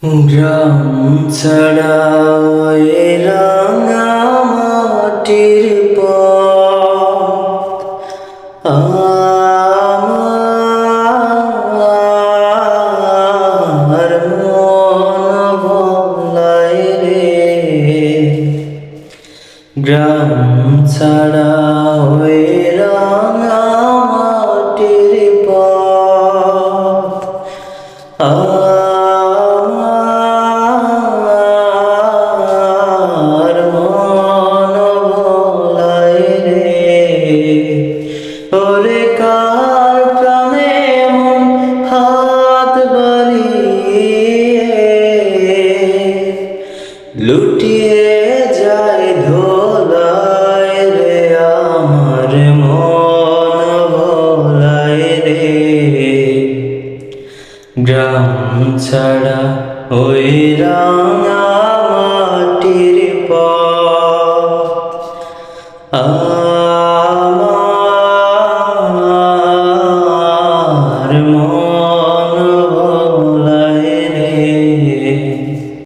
গ্রাম ছাড়া এ রাঙা মাটির পথ আমার মন ভোলায় রে। গ্রাম ছাড়া ওই রাঙা মাটির পথ আমার মন ভোলায় রে। ওরে কার প্রাণে মন হাত বাড়িয়ে লুটিয়ে যায় ধোলায় রে। আমার মন ভোলায় রে। গ্রাম ছাড়া ওই রাঙা মাটির পথ আমার মন